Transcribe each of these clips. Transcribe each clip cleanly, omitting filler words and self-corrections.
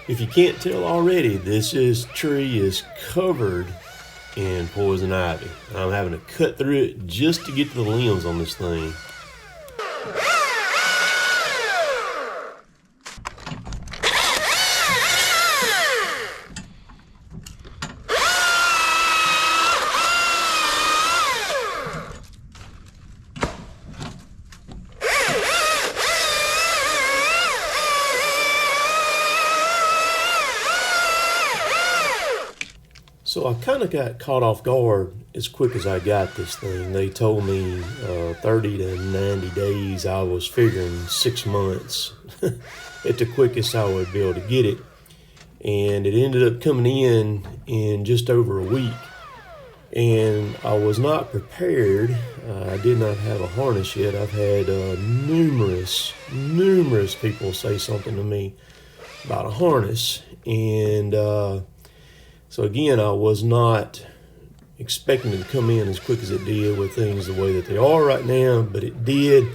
If you can't tell already, tree is covered in poison ivy. I'm having to cut through it just to get to the limbs on this thing. So I kind of got caught off guard as quick as I got this thing. They told me 30 to 90 days. I was figuring 6 months at the quickest I would be able to get it. And it ended up coming in just over a week. And I was not prepared. I did not have a harness yet. I've had numerous people say something to me about a harness. And so again, I was not expecting it to come in as quick as it did with things the way that they are right now, but it did.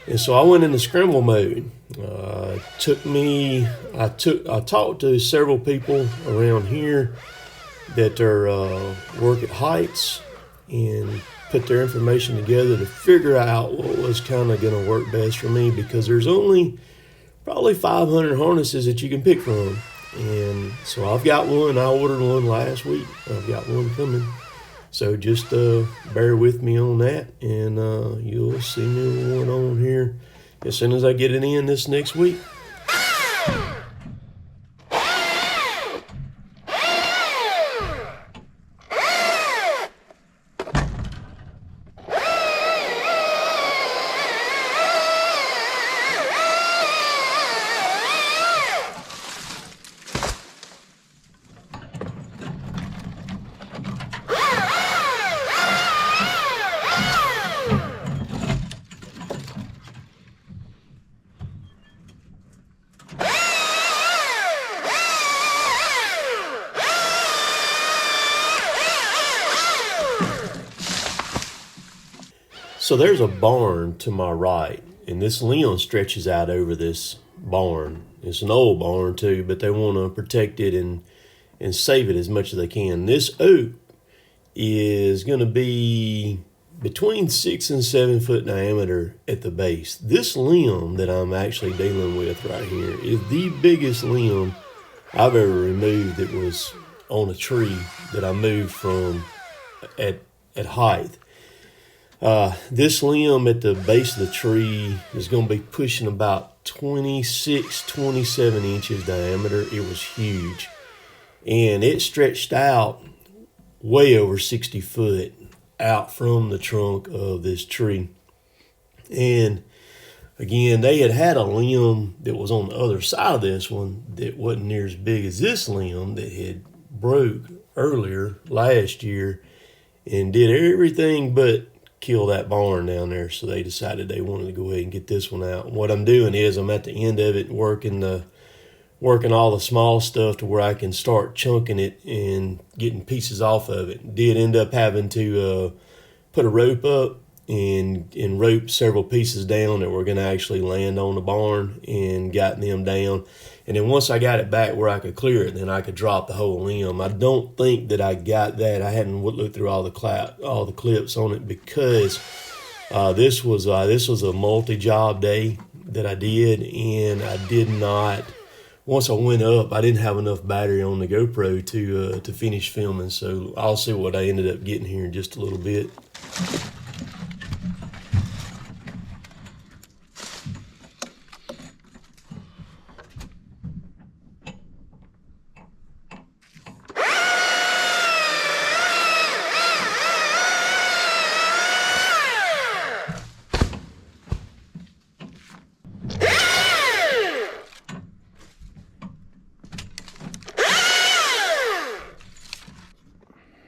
And so I went into scramble mode. I talked to several people around here that are work at heights and put their information together to figure out what was kind of going to work best for me, because there's only probably 500 harnesses that you can pick from. And so I've got one. I ordered one last week. I've got one coming. So just bear with me on that, and you'll see me one on here as soon as I get it in this next week. So there's a barn to my right, and this limb stretches out over this barn. It's an old barn too, but they want to protect it and save it as much as they can. This oak is going to be between 6 and 7 foot diameter at the base. This limb that I'm actually dealing with right here is the biggest limb I've ever removed that was on a tree that I moved from at height. This limb at the base of the tree is going to be pushing about 26, 27 inches diameter. It was huge. And it stretched out way over 60 foot out from the trunk of this tree. And again, they had a limb that was on the other side of this one that wasn't near as big as this limb that had broke earlier last year and did everything but kill that barn down there. So they decided they wanted to go ahead and get this one out. And what I'm doing is I'm at the end of it working all the small stuff to where I can start chunking it and getting pieces off of it. Did end up having to put a rope up and rope several pieces down that were going to actually land on the barn, and got them down. And then once I got it back where I could clear it, then I could drop the whole limb. I don't think that I got that. I hadn't looked through all the clips on it, because this was a multi-job day that I did, and I did not. Once I went up, I didn't have enough battery on the GoPro to finish filming. So I'll see what I ended up getting here in just a little bit.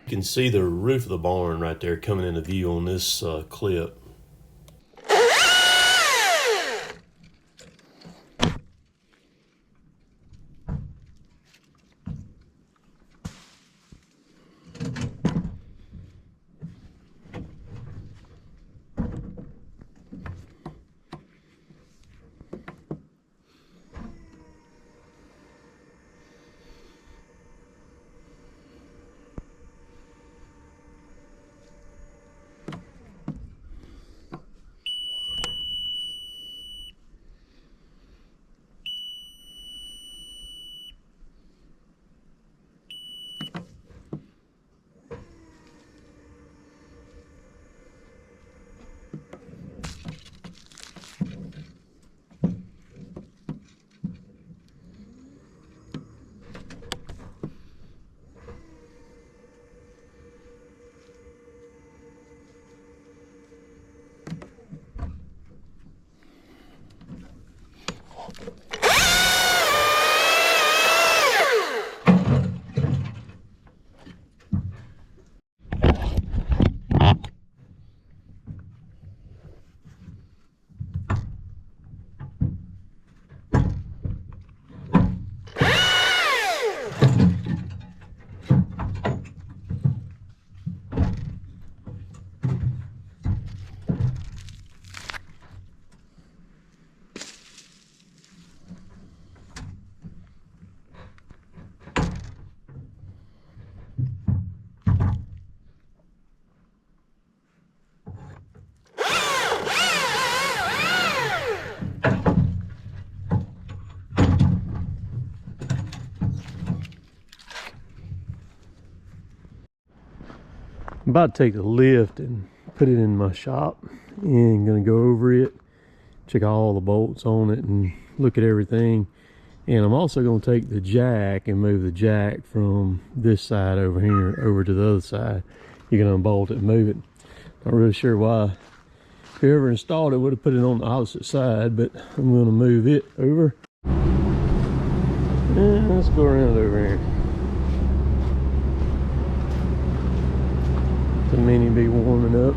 You can see the roof of the barn right there coming into view on this clip. I'm about to take the lift and put it in my shop, and gonna go over it, check all the bolts on it and look at everything. And I'm also going to take the jack and move the jack from this side over here over to the other side. You can unbolt it and move it. Not really sure why whoever installed it would have put it on the opposite side, but I'm going to move it over. And let's go around over here. The Mini be warming up.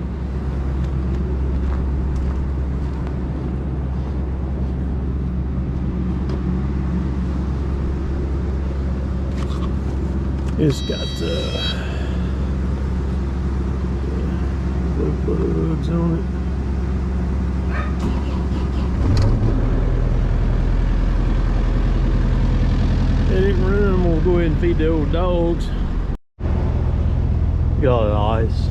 It's got little plugs on it. Let it run. We'll go ahead and feed the old dogs. Got ice.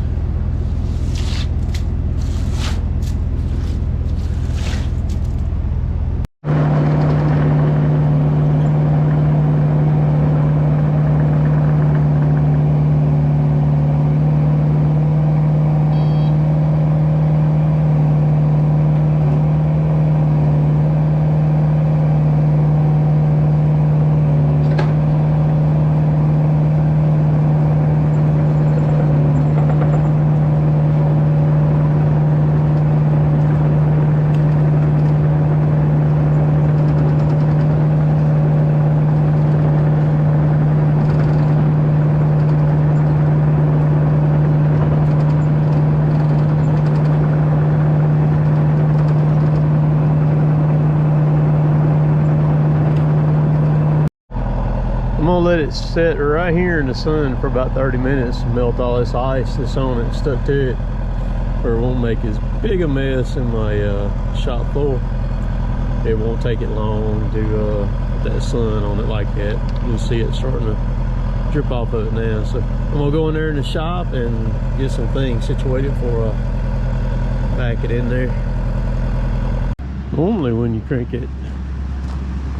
I'm gonna let it sit right here in the sun for about 30 minutes and melt all this ice that's on it, stuck to it, or it won't make as big a mess in my shop floor. It won't take it long to put that sun on it like that. You'll see it starting to drip off of it now. So I'm gonna go in there in the shop and get some things situated for back it in there. Normally when you crank it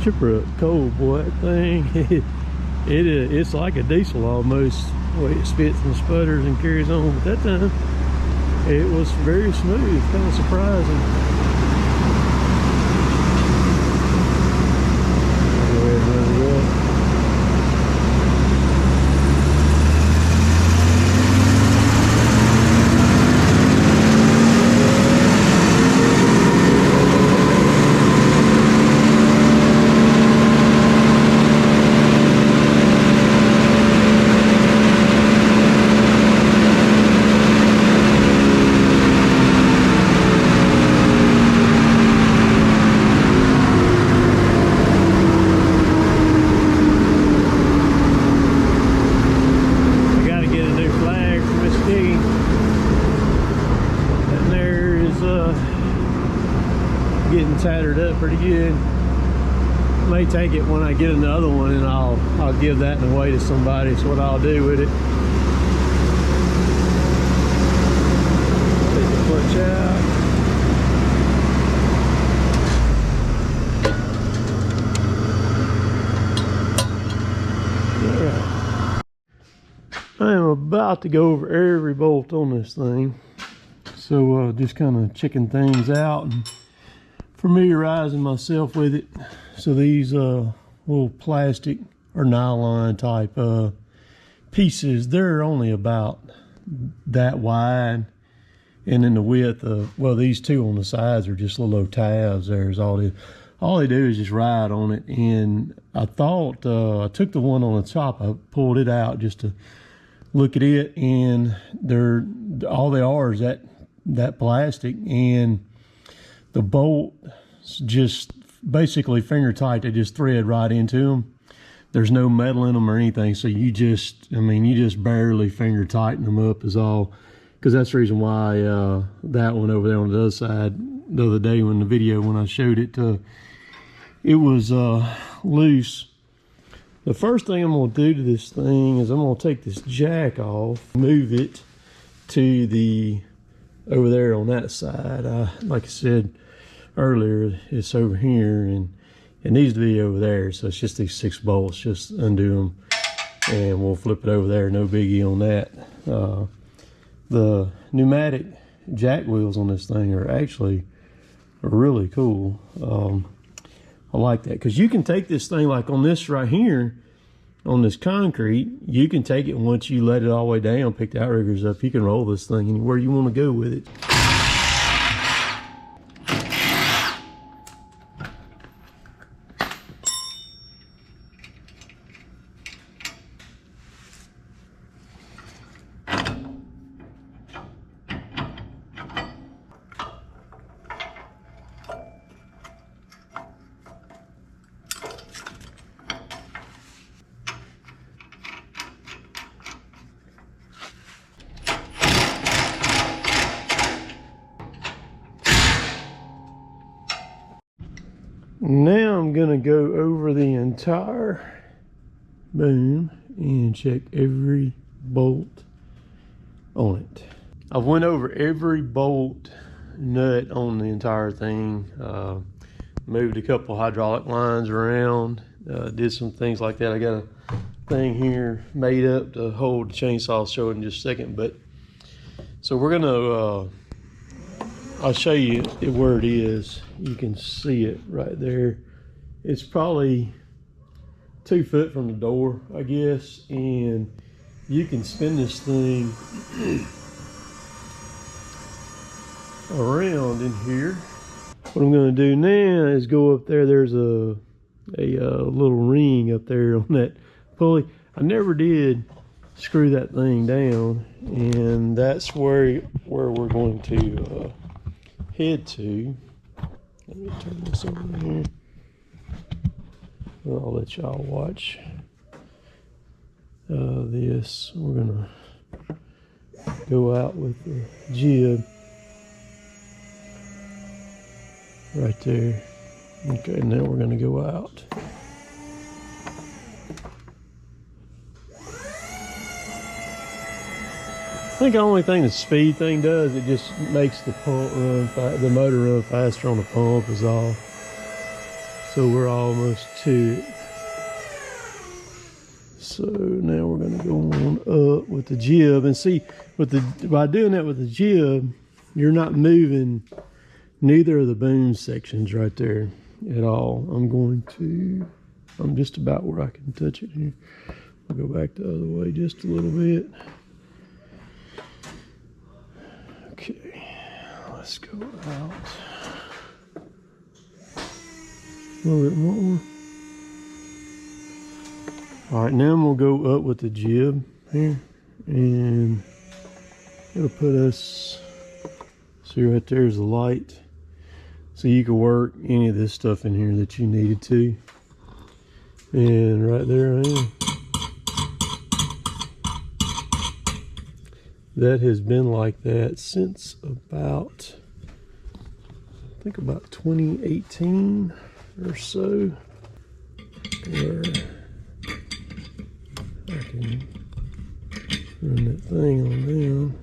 chipper up cold, boy, that thing it's like a diesel almost, the way it spits and sputters and carries on. But that time it was very smooth, kind of surprising. Go ahead and run it up. Getting tattered up pretty good. May take it when I get another one, and I'll give that away to somebody. It's what I'll do with it. Take the clutch out. Alright. I am about to go over every bolt on this thing. So just kind of checking things out and familiarizing myself with it. So these little plastic or nylon type pieces, they're only about that wide, and then the width of, well, these two on the sides are just little tabs. There's all they do is just ride on it. And I thought I took the one on the top, I pulled it out just to look at it, and all they are is that plastic, and the bolt just basically finger tight. They just thread right into them. There's no metal in them or anything, so you just barely finger tighten them up is all. Because that's the reason why that one over there on the other side the other day when I showed it, it was loose. The first thing I'm going to do to this thing is I'm going to take this jack off, move it to over there on that side. Like I said earlier, it's over here and it needs to be over there. So it's just these 6 bolts, just undo them and we'll flip it over there. No biggie on that. The pneumatic jack wheels on this thing are actually really cool. I like that because you can take this thing like on this right here, on this concrete, you can take it once you let it all the way down, pick the outriggers up, you can roll this thing anywhere you want to go with it. Now I'm gonna go over the entire boom and check every bolt on it. I went over every bolt nut on the entire thing, moved a couple hydraulic lines around, did some things like that. I got a thing here made up to hold the chainsaw. I'll show it in just a second. But so we're gonna I'll show you where it is. You can see it right there. It's probably 2 foot from the door, I guess, and you can spin this thing around in here. What I'm going to do now is go up there. There's a little ring up there on that pulley. I never did screw that thing down, and that's where we're going to head to. Let me turn this over here. Well, I'll let y'all watch this. We're gonna go out with the jib right there. Okay, now we're gonna go out. I think the only thing the speed thing does, it just makes the pump run, the motor run faster on the pump is all. So we're almost to it. So now we're gonna go on up with the jib, and see, by doing that with the jib, you're not moving neither of the boom sections right there at all. I'm just about where I can touch it here. I'll go back the other way just a little bit. Okay, let's go out a little bit more. All right, now we'll go up with the jib here, and it'll put us, see right there's the light. So you can work any of this stuff in here that you needed to. And right there I am. That has been like that since about, I think about 2018 or so, where I can run that thing on down.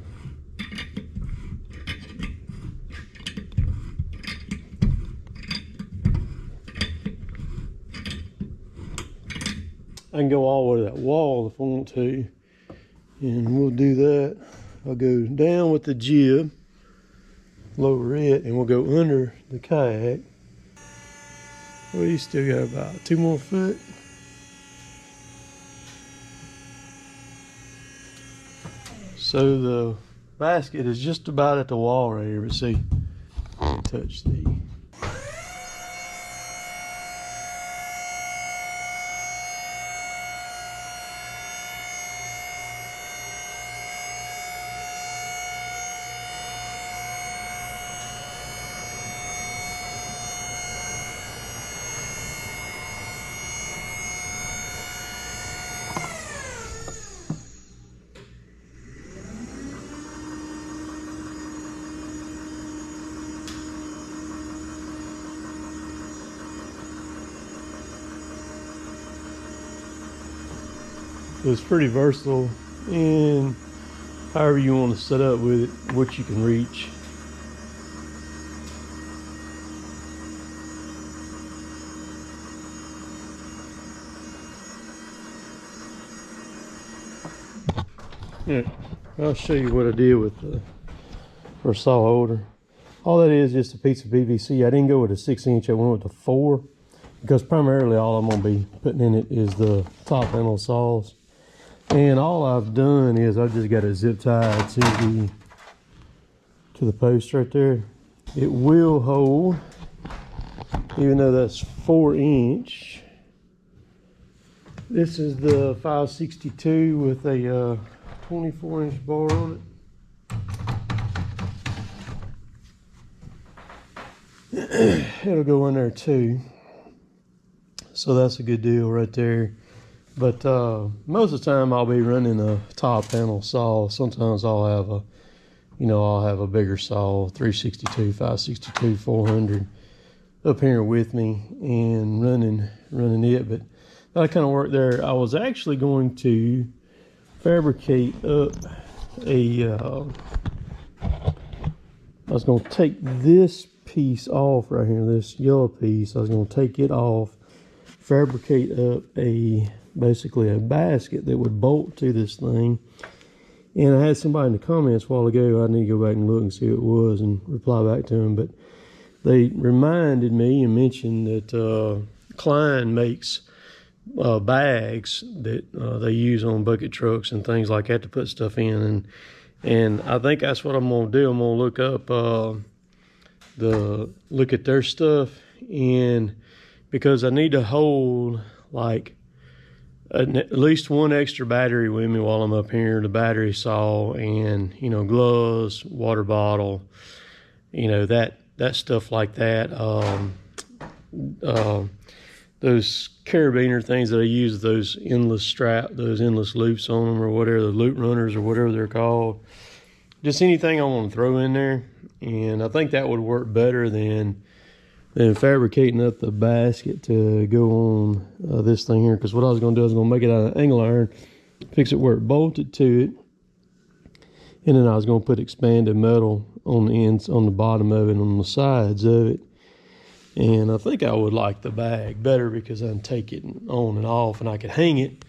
I can go all the way to that wall if I want to, and we'll do that. I'll go down with the jib, lower it, and we'll go under the kayak. Well, you still got about 2 more foot. So the basket is just about at the wall right here, but see, touch the it's pretty versatile, and however you want to set up with it, what you can reach. Yeah. I'll show you what I did with the for saw holder. All that is just a piece of PVC. I didn't go with a 6-inch, I went with the 4, because primarily all I'm gonna be putting in it is the top handle saws. And all I've done is I've just got it zip tied to the post right there. It will hold, even though that's 4-inch. This is the 562 with a 24-inch bar on it. It'll go in there too, so that's a good deal right there. But most of the time I'll be running a top panel saw. Sometimes I'll have a bigger saw, 362, 562, 400 up here with me and running it. But that kind of work there. I was actually going to fabricate up I was going to take this piece off right here, this yellow piece. I was going to take it off, fabricate up basically a basket that would bolt to this thing. And I had somebody in the comments a while ago. I need to go back and look and see who it was and reply back to them. But they reminded me and mentioned that Klein makes bags that they use on bucket trucks and things like that to put stuff in. And I think that's what I'm going to do. I'm going to look up look at their stuff, and because I need to hold like at least one extra battery with me while I'm up here, the battery saw, and gloves, water bottle, that stuff like that. Those carabiner things that I use, those endless loops on them, or whatever, the loop runners or whatever they're called. Just anything I want to throw in there. And I think that would work better than fabricating up the basket to go on this thing here. Because what I was going to do, I was going to make it out of angle iron, fix it where it bolted to it, and then I was going to put expanded metal on the ends, on the bottom of it, on the sides of it. And I think I would like the bag better because I can take it on and off, and I could hang it.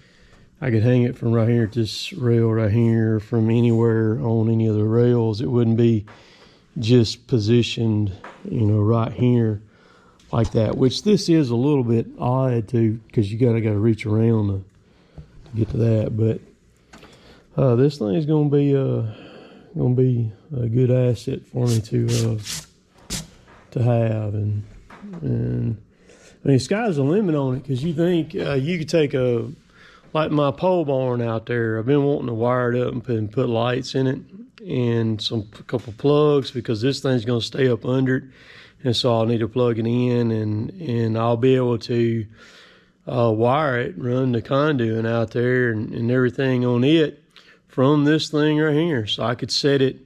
I could hang it from right here at this rail right here, from anywhere on any of the rails. It wouldn't be just positioned, right here like that, which this is a little bit odd too, because you gotta reach around to get to that. But this thing is gonna be a good asset for me to have, and I mean, sky's the limit on it, because you think you could take like my pole barn out there. I've been wanting to wire it up and put lights in it and a couple plugs, because this thing's going to stay up under it, and so I'll need to plug it in, and I'll be able to wire it, run the conduit out there and everything on it from this thing right here. So I could set it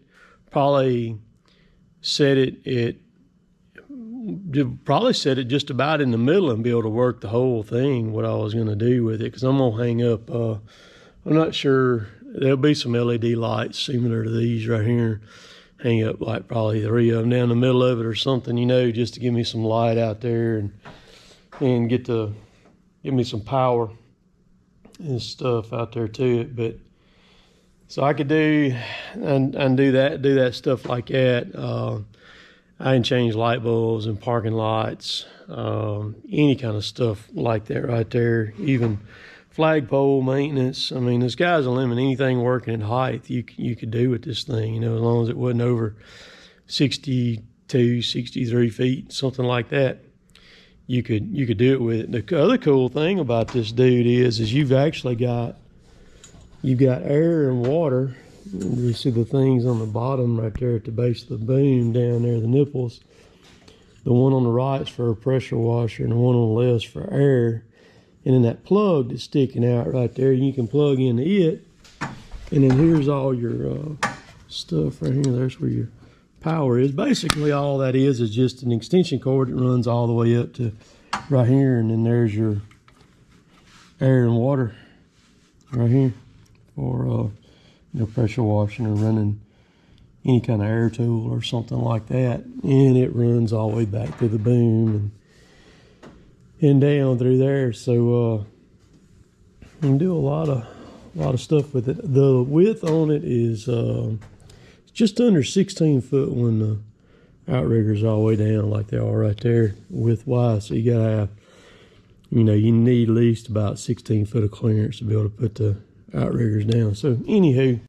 just about in the middle and be able to work the whole thing, what I was going to do with it. Because I'm going to hang up, I'm not sure, there'll be some LED lights similar to these right here. Hang up like probably 3 of them down the middle of it or something, just to give me some light out there and give me some power and stuff out there to it. But so I could do that stuff like that. I can change light bulbs and parking lights, any kind of stuff like that right there. Even flagpole maintenance. I mean, the sky's the limit. Anything working at height you could do with this thing, as long as it wasn't over 62, 63 feet, something like that. You could do it with it. The other cool thing about this dude is you've got air and water. You see the things on the bottom right there at the base of the boom down there, the nipples. The one on the right is for a pressure washer, and the one on the left is for air. And then that plug that's sticking out right there, you can plug into it. And then here's all your stuff right here. There's where your power is. Basically, all that is just an extension cord that runs all the way up to right here. And then there's your air and water right here for pressure washing or running any kind of air tool or something like that. And it runs all the way back to the boom and down through there. So you can do a lot A lot of stuff with it. The width on it is just under 16 foot when the outriggers all the way down like they are right there width-wise. So you gotta have, you know, you need at least about 16 foot of clearance to be able to put the outriggers down. So anywho,